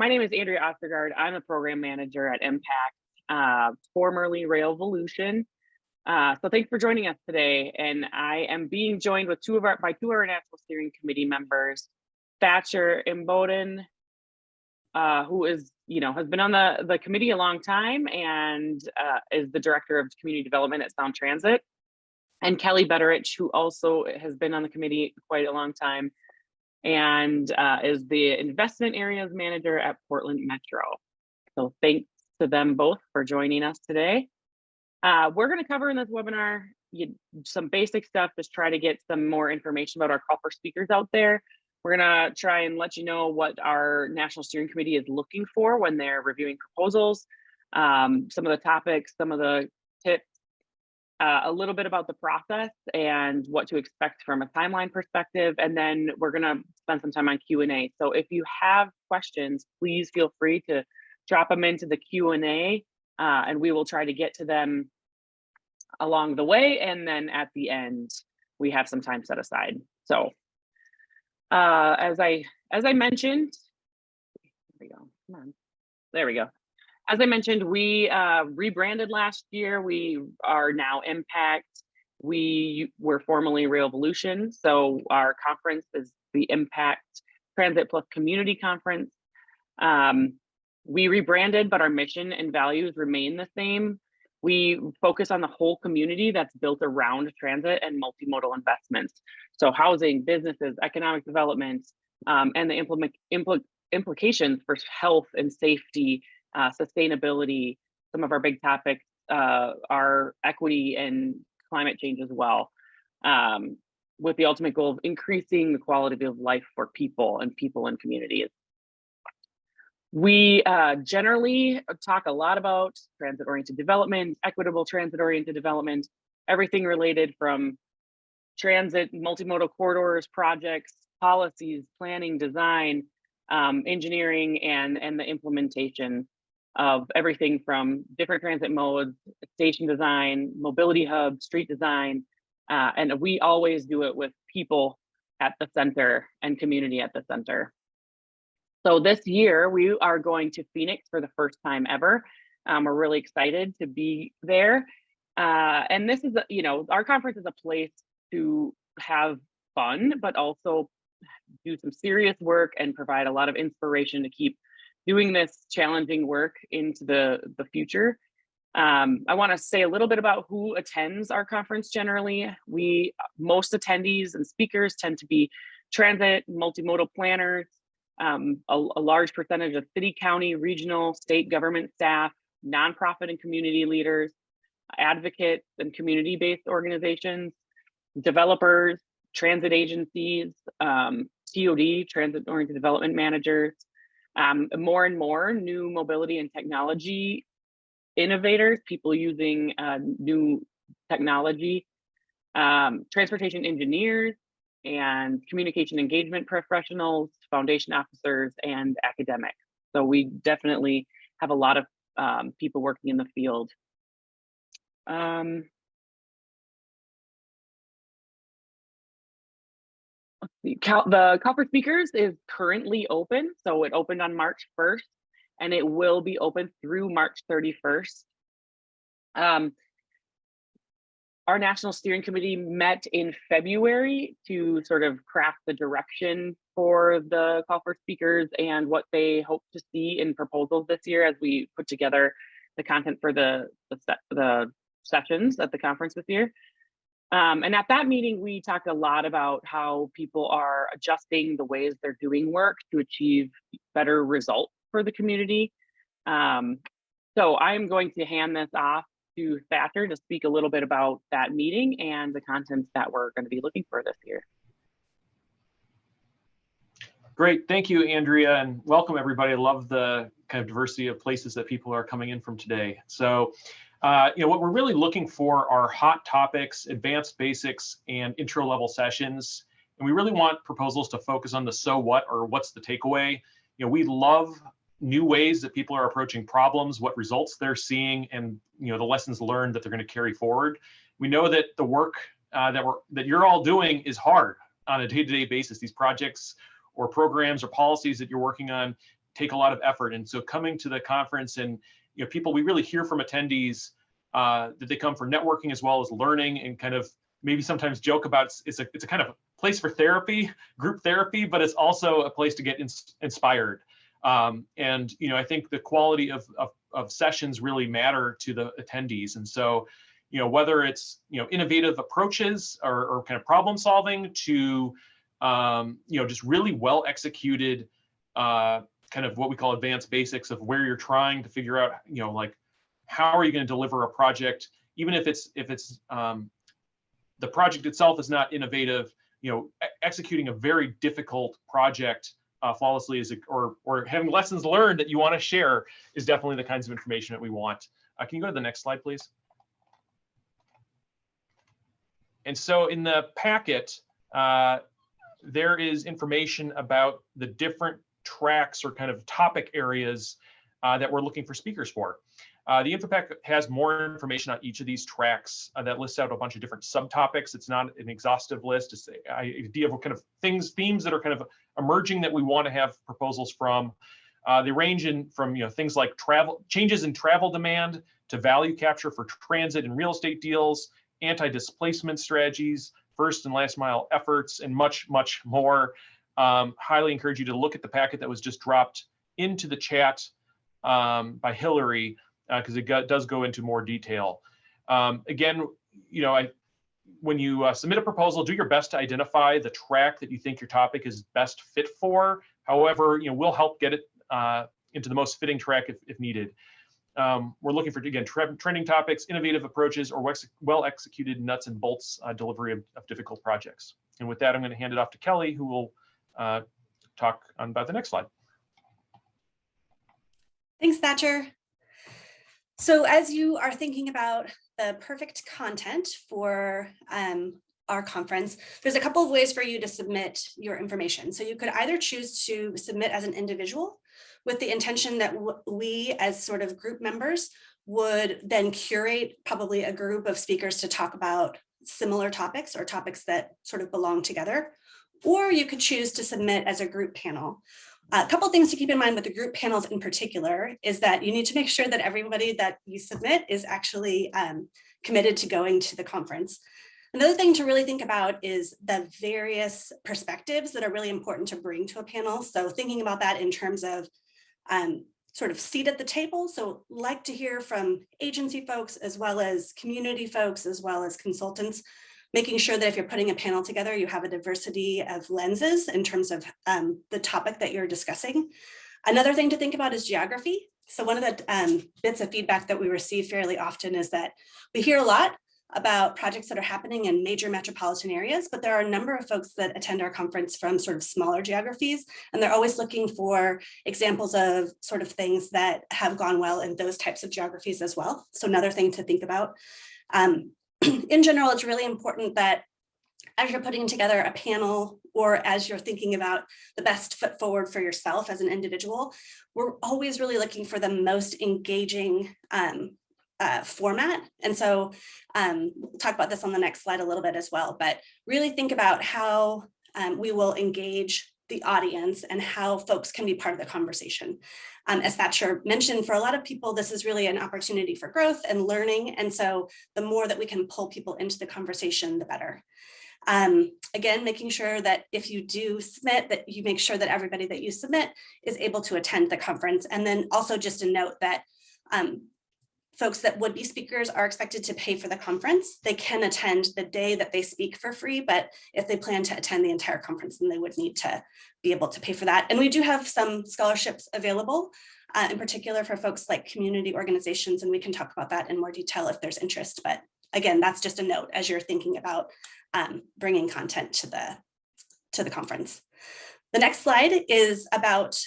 my name is Andrea Ostergaard. I'm a program manager at Mpact, formerly Railvolution. So thanks for joining us today. And I am being joined with two of our National Steering Committee members, Thatcher Imboden, who is, has been on the committee a long time and is the Director of Community Development at Sound Transit, and Kelly Betterich, who also has been on the committee quite a long time and is the Investment Areas Manager at Portland Metro. So thanks to them both for joining us today. We're going to cover in this webinar some basic stuff, just try to get some more information about our call for speakers out there. We're going to try and let you know what our National Steering Committee is looking for when they're reviewing proposals, some of the topics, some of the tips, a little bit about the process and what to expect from a timeline perspective. And then we're going to spend some time on Q&A. So if you have questions, please feel free to drop them into the Q&A and we will try to get to them along the way. And then at the end, we have some time set aside. So as I mentioned, there we go. As I mentioned, we rebranded last year. We are now Mpact. We were formerly Railvolution. So our conference is the Mpact Transit plus Community Conference. We rebranded, but our mission and values remain the same. We focus on the whole community that's built around transit and multimodal investments. So housing, businesses, economic development, and the implications for health and safety, sustainability. Some of our big topics are equity and climate change as well, with the ultimate goal of increasing the quality of life for people and communities. We generally talk a lot about transit-oriented development, equitable transit-oriented development, everything related from transit, multimodal corridors, projects, policies, planning, design, engineering, and the implementation of everything from different transit modes, station design, mobility hubs, street design, and we always do it with people at the center and community at the center. So this year we are going to Phoenix for the first time ever. We're really excited to be there. And this is, our conference is a place to have fun, but also do some serious work and provide a lot of inspiration to keep doing this challenging work into the future. I want to say a little bit about who attends our conference generally. Most attendees and speakers tend to be transit, multimodal planners, a large percentage of city, county, regional, state government staff, nonprofit and community leaders, advocates and community-based organizations, developers, transit agencies, TOD, transit-oriented development managers, more and more new mobility and technology innovators, people using new technology, transportation engineers, and communication engagement professionals, foundation officers, and academics. So we definitely have a lot of people working in the field. The call for speakers is currently open. So it opened on March 1st and it will be open through March 31st. Our National Steering Committee met in February to sort of craft the direction for the call for speakers and what they hope to see in proposals this year as we put together the content for the sessions at the conference this year. And at that meeting, we talked a lot about how people are adjusting the ways they're doing work to achieve better results for the community. So I'm going to hand this off to Thatcher to speak a little bit about that meeting and the contents that we're going to be looking for this year. Great, thank you, Andrea, and welcome everybody. I love the kind of diversity of places that people are coming in from today. So, what we're really looking for are hot topics, advanced basics, and intro level sessions. And we really want proposals to focus on the so what, or what's the takeaway. We love new ways that people are approaching problems, what results they're seeing, and the lessons learned that they're going to carry forward. We know that the work that you're all doing is hard on a day-to-day basis. These projects or programs or policies that you're working on take a lot of effort. And so coming to the conference and, people, we really hear from attendees that they come for networking as well as learning, and kind of maybe sometimes joke about it's a kind of place for therapy, group therapy, but it's also a place to get inspired. And I think the quality of sessions really matter to the attendees. And so, whether it's innovative approaches or kind of problem solving to just really well executed kind of what we call advanced basics of where you're trying to figure out like how are you going to deliver a project, even if it's the project itself is not innovative, executing a very difficult project flawlessly or having lessons learned that you want to share is definitely the kinds of information that we want. Can you go to the next slide, please? And so in the packet, there is information about the different tracks or kind of topic areas that we're looking for speakers for. The info pack has more information on each of these tracks that lists out a bunch of different subtopics. It's not an exhaustive list. It's an idea of kind of themes that are kind of emerging that we want to have proposals from. They range from things like changes in travel demand to value capture for transit and real estate deals, anti-displacement strategies, first and last mile efforts, and much, much more. Highly encourage you to look at the packet that was just dropped into the chat by Hillary, because it does go into more detail. Again, when you submit a proposal, do your best to identify the track that you think your topic is best fit for. However, we'll help get it into the most fitting track if needed. We're looking for, again, trending topics, innovative approaches, or well-executed nuts and bolts delivery of difficult projects. And with that, I'm going to hand it off to Kelly, who will talk about the next slide. Thanks, Thatcher. So as you are thinking about the perfect content for our conference, there's a couple of ways for you to submit your information. So you could either choose to submit as an individual with the intention that we as sort of group members would then curate probably a group of speakers to talk about similar topics or topics that sort of belong together. Or you could choose to submit as a group panel. A couple of things to keep in mind with the group panels in particular is that you need to make sure that everybody that you submit is actually committed to going to the conference. Another thing to really think about is the various perspectives that are really important to bring to a panel. So thinking about that in terms of sort of seat at the table. So like to hear from agency folks, as well as community folks, as well as consultants, making sure that if you're putting a panel together, you have a diversity of lenses in terms of the topic that you're discussing. Another thing to think about is geography. So one of the bits of feedback that we receive fairly often is that we hear a lot about projects that are happening in major metropolitan areas, but there are a number of folks that attend our conference from sort of smaller geographies, and they're always looking for examples of sort of things that have gone well in those types of geographies as well. So another thing to think about. In general, it's really important that as you're putting together a panel or as you're thinking about the best foot forward for yourself as an individual, we're always really looking for the most engaging format. And so we'll talk about this on the next slide a little bit as well, but really think about how we will engage the audience and how folks can be part of the conversation. As Thatcher mentioned, for a lot of people, this is really an opportunity for growth and learning. And so the more that we can pull people into the conversation, the better. Again, making sure that if you do submit, that you make sure that everybody that you submit is able to attend the conference. And then also just a note that folks that would be speakers are expected to pay for the conference. They can attend the day that they speak for free, but if they plan to attend the entire conference, then they would need to be able to pay for that. And we do have some scholarships available, in particular for folks like community organizations, and we can talk about that in more detail if there's interest. But again, that's just a note as you're thinking about bringing content to the conference. The next slide is about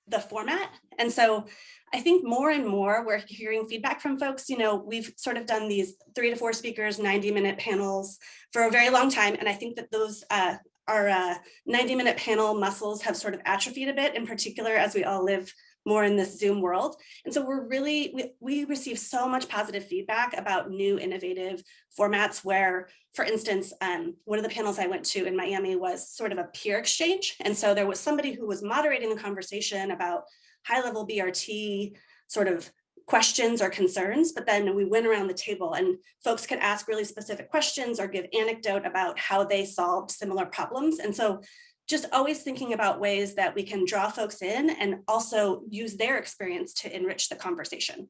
the format. And so I think more and more we're hearing feedback from folks. We've sort of done these 3 to 4 speakers, 90-minute panels for a very long time. And I think that those our 90-minute panel muscles have sort of atrophied a bit, in particular, as we all live more in this Zoom world. And so we receive so much positive feedback about new innovative formats where, for instance, one of the panels I went to in Miami was sort of a peer exchange. And so there was somebody who was moderating the conversation about high-level BRT sort of questions or concerns, but then we went around the table and folks could ask really specific questions or give anecdote about how they solved similar problems. And so just always thinking about ways that we can draw folks in and also use their experience to enrich the conversation.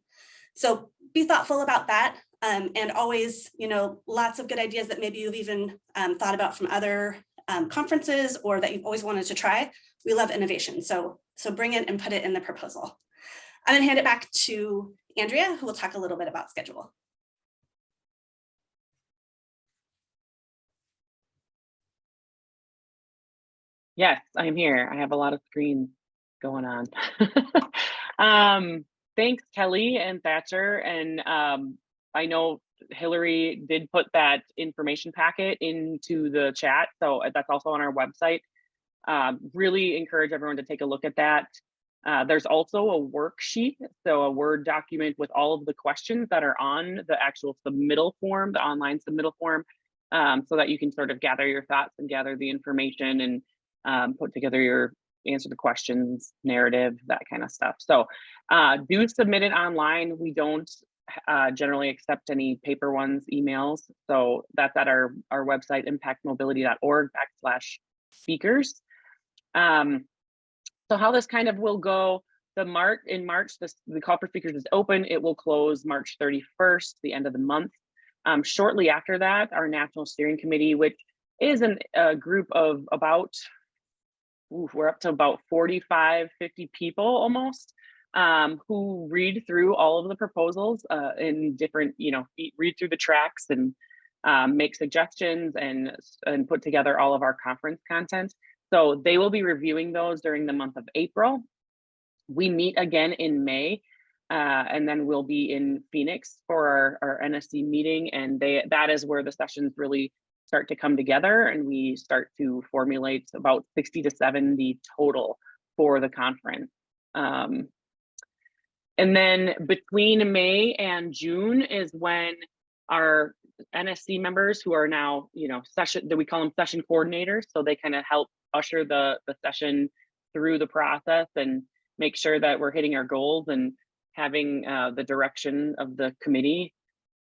So be thoughtful about that, and always, lots of good ideas that maybe you've even thought about from other conferences or that you've always wanted to try. We love innovation, so bring it and put it in the proposal. I'm going to hand it back to Andrea, who will talk a little bit about schedule. Yes, I'm here. I have a lot of screens going on. Thanks, Kelly and Thatcher. And I know Hillary did put that information packet into the chat, so that's also on our website. Really encourage everyone to take a look at that. There's also a worksheet, so a Word document with all of the questions that are on the actual submittal form, the online submittal form, so that you can sort of gather your thoughts and gather the information and put together answer the questions, narrative, that kind of stuff. So do submit it online. We don't generally accept any paper ones, emails. So that's at our website, impactmobility.org/speakers. So how this kind of will go, in March, the call for speakers is open. It will close March 31st, the end of the month. Shortly after that, our National Steering Committee, which is a group of about, we're up to about 45, 50 people almost, who read through all of the proposals in different, read through the tracks and make suggestions and put together all of our conference content. So they will be reviewing those during the month of April. We meet again in May, and then we'll be in Phoenix for our NSC meeting, and that is where the sessions really start to come together, and we start to formulate about 60 to 70 total for the conference. And then between May and June is when our NSC members, who are now, we call them session coordinators, so they kind of help usher the session through the process and make sure that we're hitting our goals and having the direction of the committee.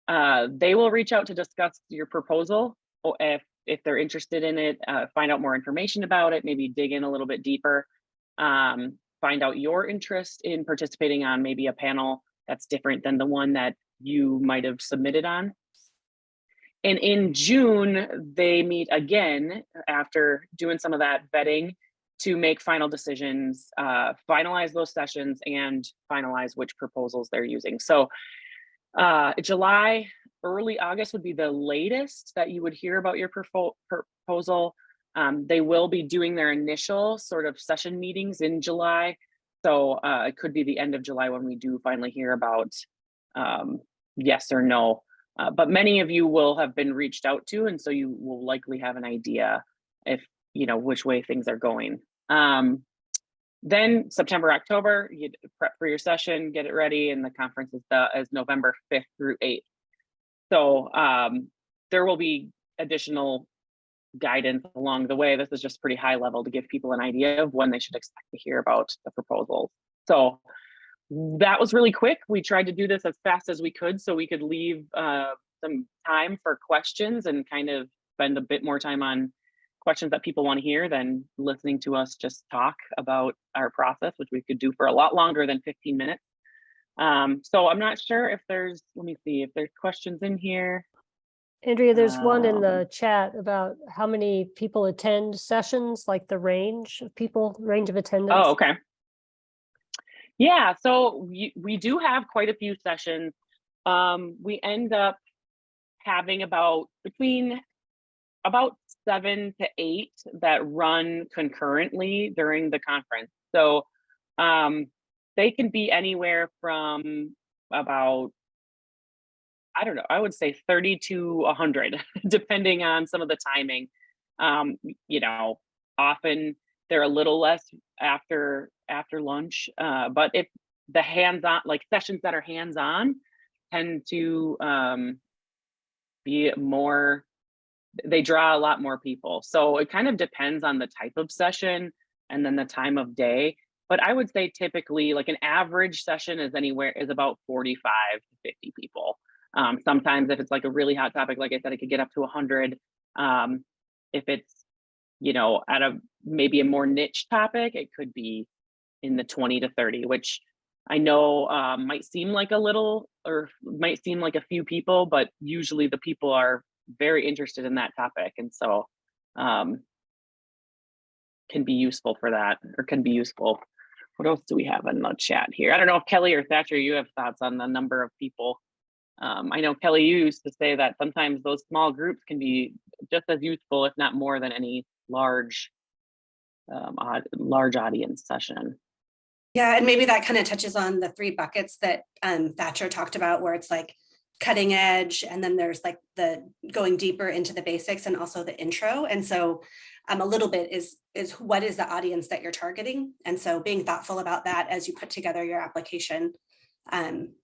They will reach out to discuss your proposal, or if they're interested in it, find out more information about it, maybe dig in a little bit deeper, find out your interest in participating on maybe a panel that's different than the one that you might have submitted on. And in June, they meet again after doing some of that vetting to make final decisions, finalize those sessions, and finalize which proposals they're using. So July, early August would be the latest that you would hear about your proposal. They will be doing their initial sort of session meetings in July. So it could be the end of July when we do finally hear about yes or no. But many of you will have been reached out to, and so you will likely have an idea if, which way things are going. Then September, October, you prep for your session, get it ready, and the conference is November 5th through 8th. So there will be additional guidance along the way. This is just pretty high level to give people an idea of when they should expect to hear about the proposals. So that was really quick. We tried to do this as fast as we could so we could leave some time for questions and kind of spend a bit more time on questions that people want to hear than listening to us just talk about our process, which we could do for a lot longer than 15 minutes. So I'm not sure if let me see if there's questions in here. Andrea, there's one in the chat about how many people attend sessions, like the range of attendance. Oh, okay. Yeah, so we do have quite a few sessions. We end up having between about 7 to 8 that run concurrently during the conference. So they can be anywhere from about, I don't know, I would say 30 to 100, depending on some of the timing. Often they're a little less after lunch, but if the hands-on, like sessions that are hands-on, tend to be more, they draw a lot more people. So it kind of depends on the type of session and then the time of day. But I would say typically like an average session is about 45 to 50 people. Sometimes if it's like a really hot topic, like I said, it could get up to 100. If it's, you know, at maybe a more niche topic, it could be in the 20 to 30, which I know might seem like a little, or might seem like a few people, but usually the people are very interested in that topic. And so can be useful for that, or can be useful. What else do we have in the chat here? I don't know if Kelly or Thatcher, you have thoughts on the number of people. I know Kelly, you used to say that sometimes those small groups can be just as useful, if not more, than any large audience session. Yeah, and maybe that kind of touches on the 3 buckets that Thatcher talked about, where it's like cutting edge, and then there's like the going deeper into the basics, and also the intro. And so a little bit is what is the audience that you're targeting? And so being thoughtful about that as you put together your application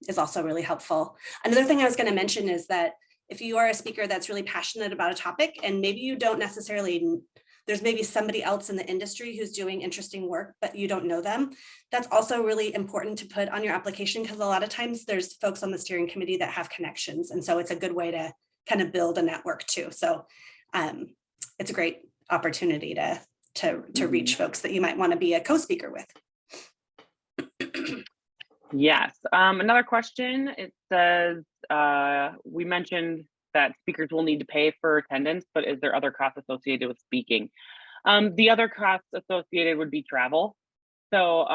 is also really helpful. Another thing I was going to mention is that if you are a speaker that's really passionate about a topic, and maybe you don't necessarily, there's maybe somebody else in the industry who's doing interesting work, but you don't know them, that's also really important to put on your application, because a lot of times there's folks on the steering committee that have connections. And so it's a good way to kind of build a network too. So it's a great opportunity to reach folks that you might want to be a co-speaker with. Yes. Another question, it says, we mentioned that speakers will need to pay for attendance, but is there other costs associated with speaking? The other costs associated would be travel. So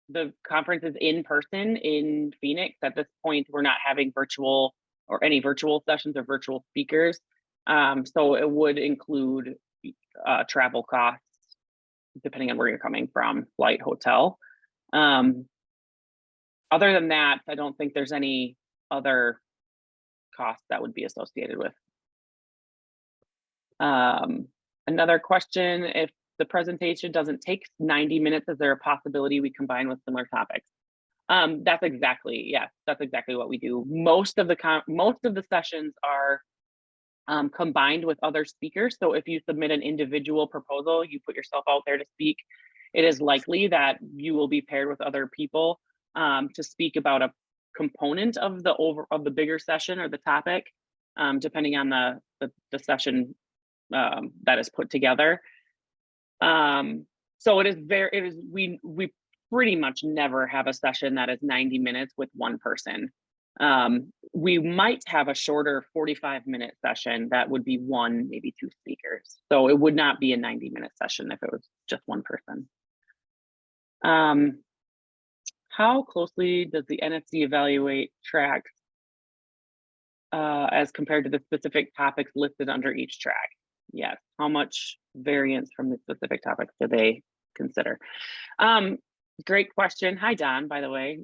the conference is in person in Phoenix. At this point, we're not having virtual or any virtual sessions or virtual speakers. So it would include travel costs, depending on where you're coming from, flight, hotel. Other than that, I don't think there's any other costs that would be associated with. Another question, if the presentation doesn't take 90 minutes, is there a possibility we combine with similar topics? That's exactly what we do. Most of the sessions are combined with other speakers. So if you submit an individual proposal, you put yourself out there to speak, it is likely that you will be paired with other people to speak about a component of the bigger session or the topic, depending on the session that is put together. So we pretty much never have a session that is 90 minutes with one person. We might have a shorter 45-minute session that would be 1, maybe 2 speakers. So it would not be a 90-minute session if it was just one person. How closely does the NSC evaluate tracks as compared to the specific topics listed under each track? Yes. How much variance from the specific topics do they consider? Great question. Hi, Don, by the way.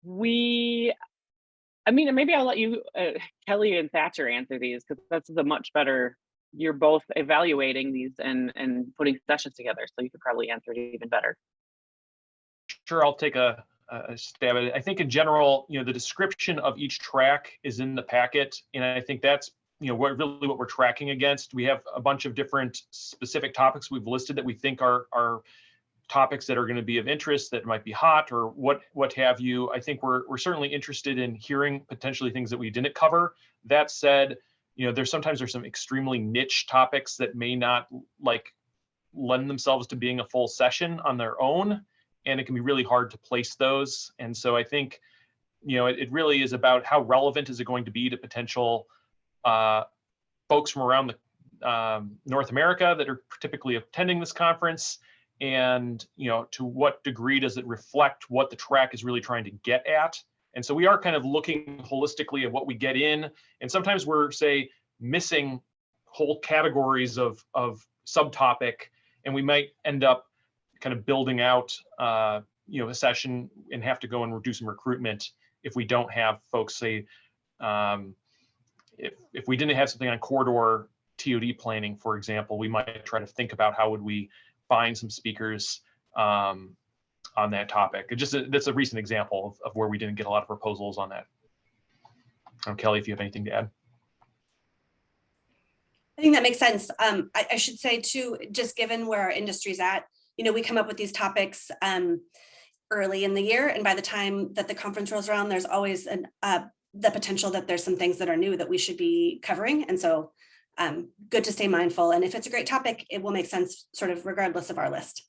Maybe I'll let you, Kelly and Thatcher, answer these, because that's a much better, you're both evaluating these and putting sessions together, so you could probably answer it even better. Sure, I'll take a stab at it. I think in general, the description of each track is in the packet, and I think that's what we're tracking against. We have a bunch of different specific topics we've listed that we think are topics that are going to be of interest, that might be hot or what have you. I think we're certainly interested in hearing potentially things that we didn't cover. That said, there's some extremely niche topics that may not lend themselves to being a full session on their own, and it can be really hard to place those. And so I think it really is about how relevant is it going to be to potential folks from around the North America that are typically attending this conference, and to what degree does it reflect what the track is really trying to get at. And so we are kind of looking holistically at what we get in, and sometimes we're missing whole categories of subtopic, and we might end up kind of building out a session and have to go and do some recruitment if we don't have folks if we didn't have something on corridor TOD planning, for example, we might try to think about how would we find some speakers on that topic. That's a recent example of where we didn't get a lot of proposals on that. Kelly, if you have anything to add. I think that makes sense. I should say too, just given where our industry's at, we come up with these topics early in the year, and by the time that the conference rolls around, there's always the potential that there's some things that are new that we should be covering. And so good to stay mindful. And if it's a great topic, it will make sense sort of regardless of our list.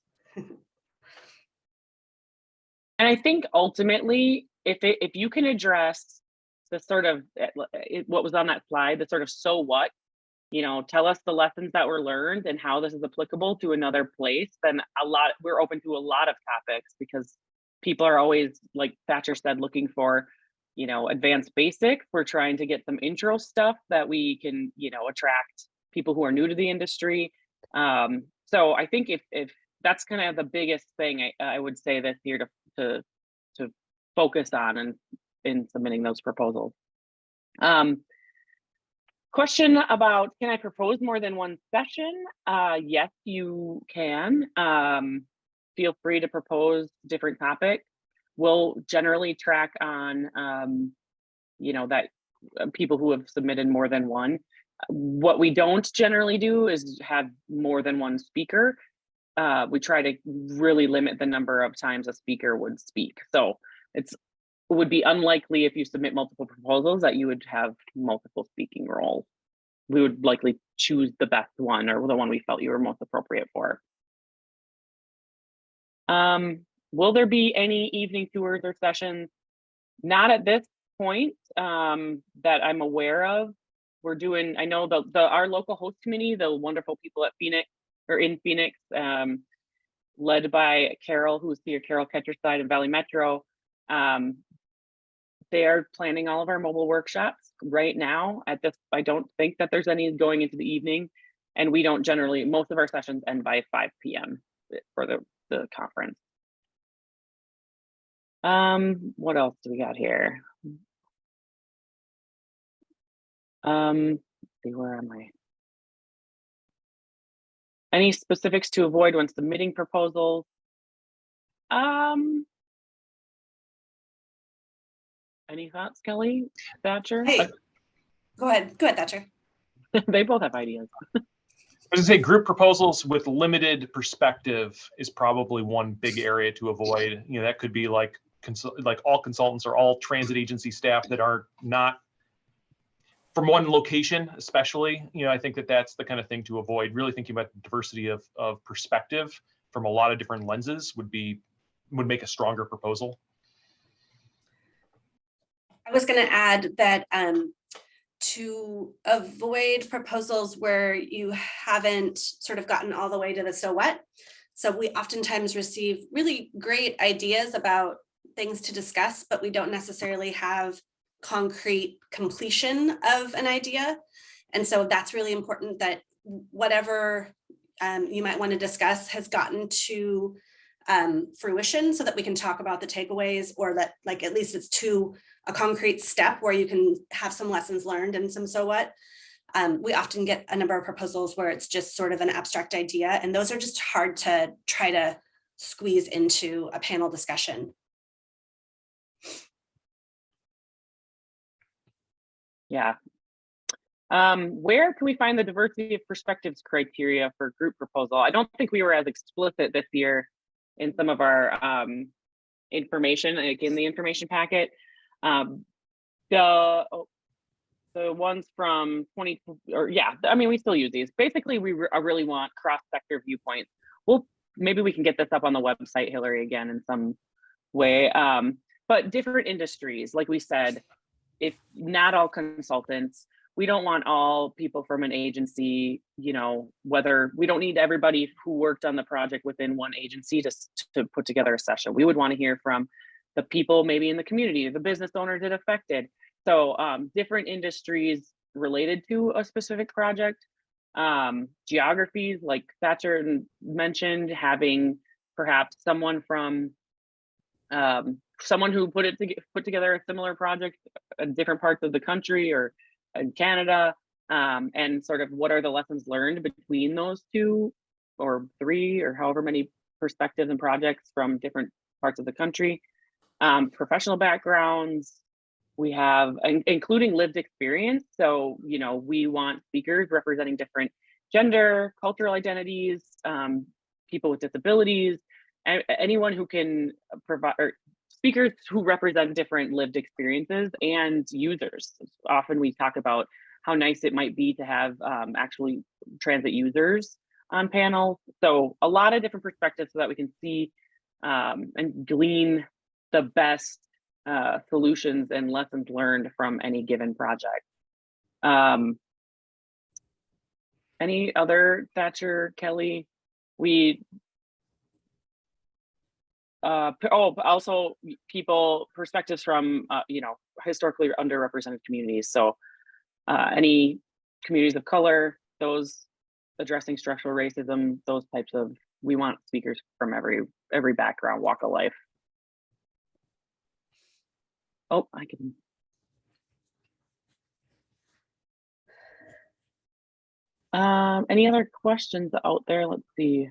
And I think ultimately, if you can address the sort of what was on that slide, the sort of so what, tell us the lessons that were learned and how this is applicable to another place, then we're open to a lot of topics, because people are always, like Thatcher said, looking for, advanced basic. We're trying to get some intro stuff that we can, attract people who are new to the industry. So I think if that's kind of the biggest thing I would say this year to focus on and in submitting those proposals. Question about, can I propose more than one session? Yes, you can. Feel free to propose different topics. We'll generally track on, that people who have submitted more than one. What we don't generally do is have more than one speaker. We try to really limit the number of times a speaker would speak. So it would be unlikely if you submit multiple proposals that you would have multiple speaking roles. We would likely choose the best one, or the one we felt you were most appropriate for. Will there be any evening tours or sessions? Not at this point that I'm aware of. We're doing, I know our local host committee, the wonderful people at Phoenix, or in Phoenix, led by Carol, who's here, Carol Ketcherside and Valley Metro. They are planning all of our mobile workshops right now. I don't think that there's any going into the evening, and we don't generally, most of our sessions end by 5 p.m. for the conference. What else do we got here? Let's see, where am I? Any specifics to avoid when submitting proposals? Any thoughts, Kelly, Thatcher? Hey, go ahead, Thatcher. They both have ideas. I was gonna say group proposals with limited perspective is probably one big area to avoid. That could be like all consultants or all transit agency staff that are not from one location, especially. I think that's the kind of thing to avoid. Really thinking about the diversity of perspective from a lot of different lenses would make a stronger proposal. I was going to add that to avoid proposals where you haven't sort of gotten all the way to the so what. So we oftentimes receive really great ideas about things to discuss, but we don't necessarily have concrete completion of an idea. And so that's really important, that whatever you might want to discuss has gotten to fruition, so that we can talk about the takeaways, or that at least it's to a concrete step where you can have some lessons learned and some so what. We often get a number of proposals where it's just sort of an abstract idea, and those are just hard to try to squeeze into a panel discussion. Yeah. Where can we find the diversity of perspectives criteria for group proposal? I don't think we were as explicit this year in some of our information, like in the information packet. The ones from 20, or yeah, I mean, we still use these. Basically, we really want cross-sector viewpoints. Maybe we can get this up on the website, Hillary, again in some way. But different industries, like we said, if not all consultants, we don't want all people from an agency, whether we don't need everybody who worked on the project within one agency to put together a session. We would want to hear from the people maybe in the community, the business owners it affected. So different industries related to a specific project. Geographies, like Thatcher mentioned, having perhaps someone from someone who put together a similar project in different parts of the country or in Canada, and sort of what are the lessons learned between those two or three or however many perspectives and projects from different parts of the country. Professional backgrounds, We have, including lived experience. So, you know, we want speakers representing different gender, cultural identities, people with disabilities, and anyone who can provide, or speakers who represent different lived experiences, and users. Often we talk about how nice it might be to have actually transit users on panels. So a lot of different perspectives so that we can see and glean the best solutions and lessons learned from any given project. Any other, Thatcher, Kelly? We also people perspectives from you know, historically underrepresented communities. So any communities of color, those addressing structural racism, those types of, we want speakers from every background, walk of life. Oh, I can. Any other questions out there? Let's see,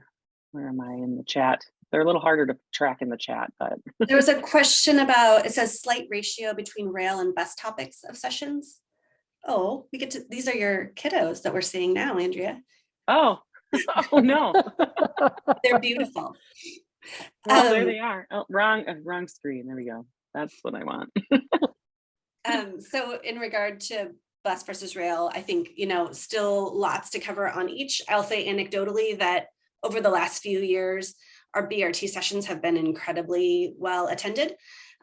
where am I in the chat? They're a little harder to track in the chat, but. There was a question about, it says slight ratio between rail and bus topics of sessions. Oh, we get to, these are your kiddos that we're seeing now, Andrea. Oh, oh no. They're beautiful. Well, there they are. Oh, wrong screen. There we go. That's what I want. So in regard to bus versus rail, I think, you know, still lots to cover on each. I'll say anecdotally that over the last few years, our BRT sessions have been incredibly well attended.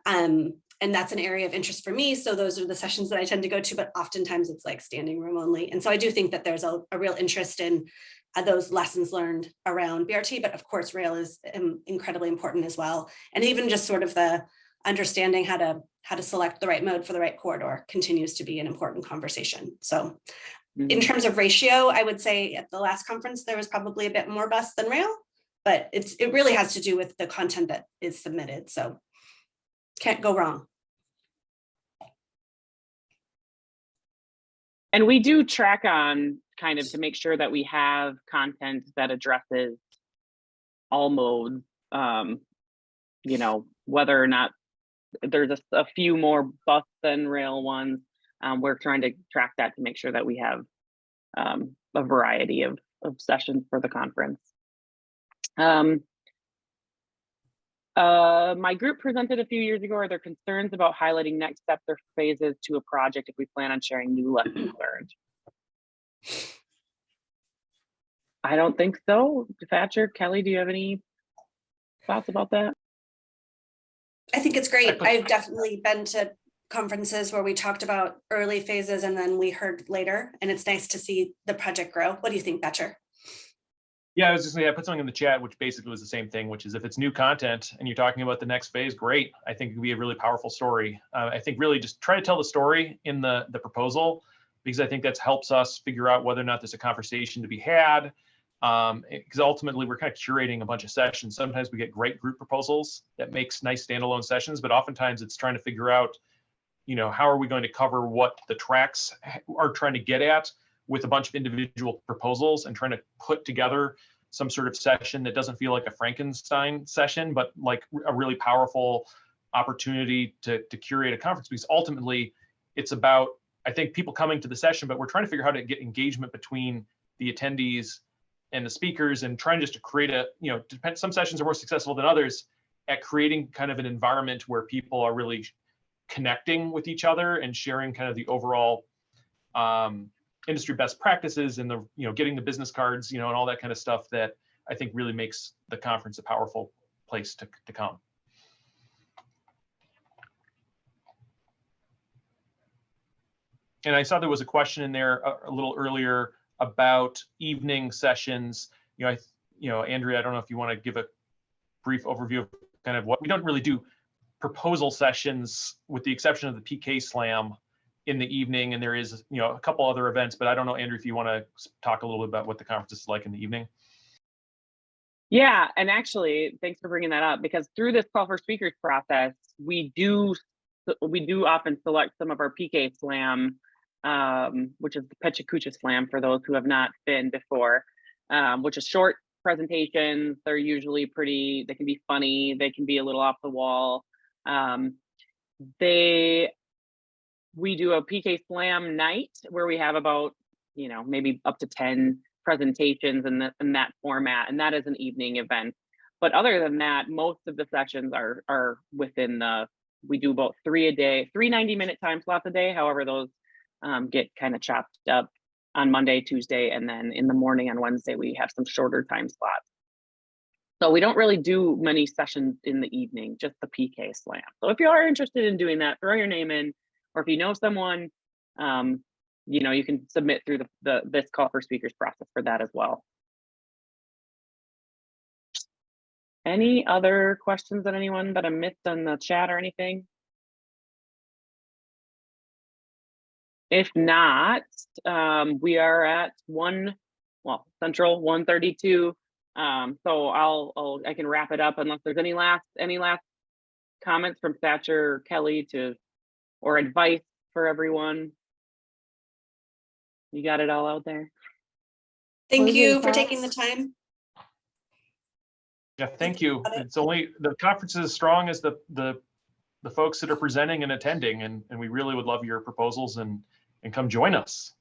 And that's an area of interest for me. So those are the sessions that I tend to go to, but oftentimes it's like standing room only. And so I do think that there's a real interest in those lessons learned around BRT, but of course rail is incredibly important as well. And even just sort of the understanding how to select the right mode for the right corridor continues to be an important conversation. So in terms of ratio, I would say at the last conference, there was probably a bit more bus than rail, but it really has to do with the content that is submitted. So can't go wrong. And we do track on kind of to make sure that we have content that addresses all modes, you know, whether or not there's a few more bus than rail ones. We're trying to track that to make sure that we have a variety of sessions for the conference. My group presented a few years ago. Are there concerns about highlighting next steps or phases to a project if we plan on sharing new lessons learned? I don't think so. Thatcher, Kelly, do you have any thoughts about that? I think it's great. I've definitely been to conferences where we talked about early phases and then we heard later, and it's nice to see the project grow. What do you think, Thatcher? Yeah, I was just gonna put something in the chat, which basically was the same thing, which is if it's new content and you're talking about the next phase, great. I think it would be a really powerful story. I think really just try to tell the story in the proposal, because I think that helps us figure out whether or not there's a conversation to be had. Because ultimately we're kind of curating a bunch of sessions. Sometimes we get great group proposals that makes nice standalone sessions, but oftentimes it's trying to figure out, you know, how are we going to cover what the tracks are trying to get at with a bunch of individual proposals, and trying to put together some sort of session that doesn't feel like a Frankenstein session, but like a really powerful opportunity to curate a conference. Because ultimately it's about, I think, people coming to the session, but we're trying to figure out how to get engagement between the attendees and the speakers, and trying just to create a, you know, some sessions are more successful than others at creating kind of an environment where people are really connecting with each other and sharing kind of the overall industry best practices, and the, you know, getting the business cards, you know, and all that kind of stuff that I think really makes the conference a powerful place to come. And I saw there was a question in there a little earlier about evening sessions. You know, Andrea, I don't know if you want to give a brief overview of kind of what we don't really do proposal sessions, with the exception of the PK Slam in the evening, and there is, you know, a couple other events, but I don't know, Andrew, if you want to talk a little bit about what the conference is like in the evening. Yeah, and actually, thanks for bringing that up, because through this call for speakers process, we do often select some of our PK Slam, which is the Pechacucha Slam for those who have not been before, which is short presentations. They're usually pretty, they can be funny, they can be a little off the wall. They we do a PK Slam night where we have about, you know, maybe up to 10 presentations in that format, and that is an evening event. But other than that, most of the sessions are within the, we do about 3 a day, 3 90-minute time slots a day. However, those get kind of chopped up on Monday, Tuesday, and then in the morning on Wednesday, we have some shorter time slots. So we don't really do many sessions in the evening, just the PK Slam. So if you are interested in doing that, throw your name in, or if you know someone, you know, you can submit through this call for speakers process for that as well. Any other questions that anyone that I missed on the chat or anything? If not, we are at Central 1:32. So I can wrap it up unless there's any last comments from Thatcher or Kelly or advice for everyone. You got it all out there. Thank Closing you for taking the thoughts? time. Yeah, thank you. It's only, the conference is as strong as the folks that are presenting and attending, and we really would love your proposals and come join us.